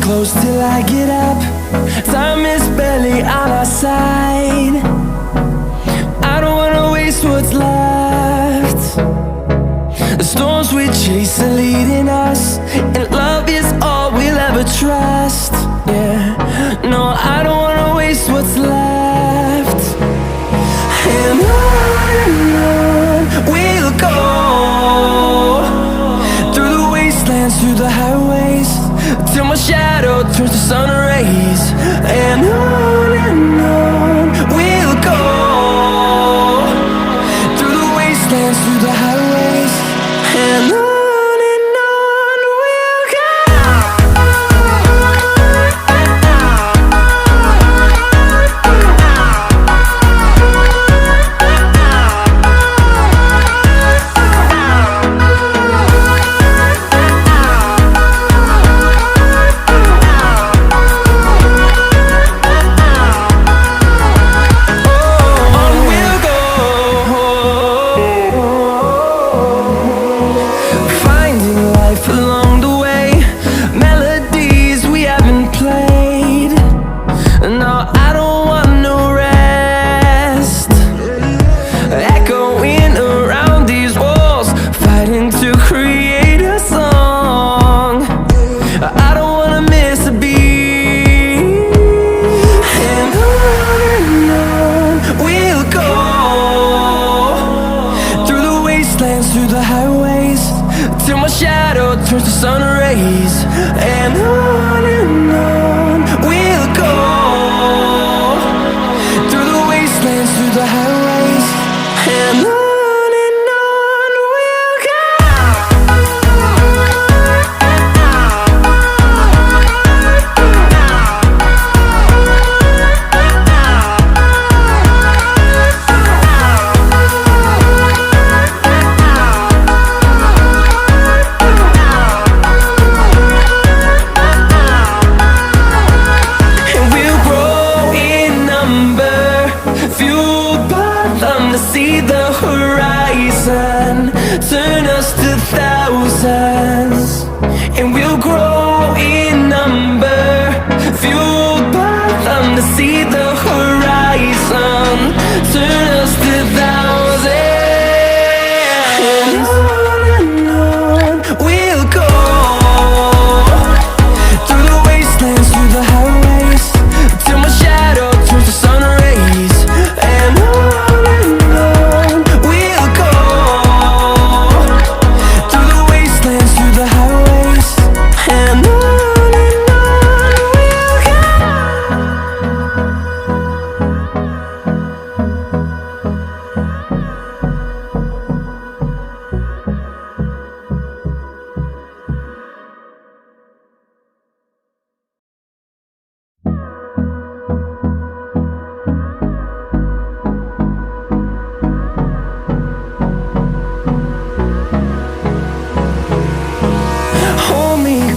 close till I get up. Time is barely on our side. I don't wanna waste what's left. The storms we chase are leading us, and love is all we'll ever trust. Yeah, no, I don't wanna waste what's left. And on we'll go, through the wastelands, through the highways, till my shadow turns to sun rays. And on we'll go, through the wastelands, through the highways, and on. We'll go.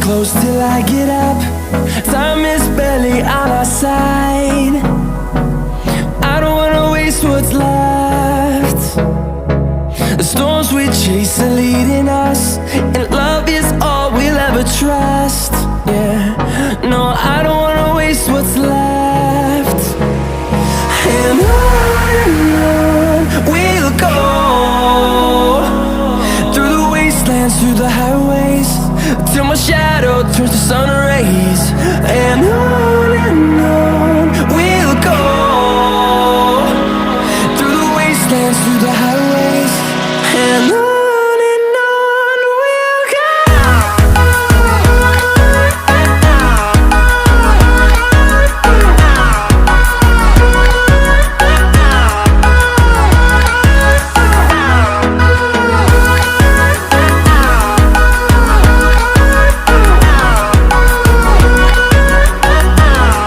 close till I get up. Time is barely on our side. I don't wanna waste what's left. The storms we chase are leading us, and love is all we'll ever trust. Yeah, no, I don't wanna waste what's left. And on we'll go, through the wastelands, through the highways, till my shadow turns to sun rays. And on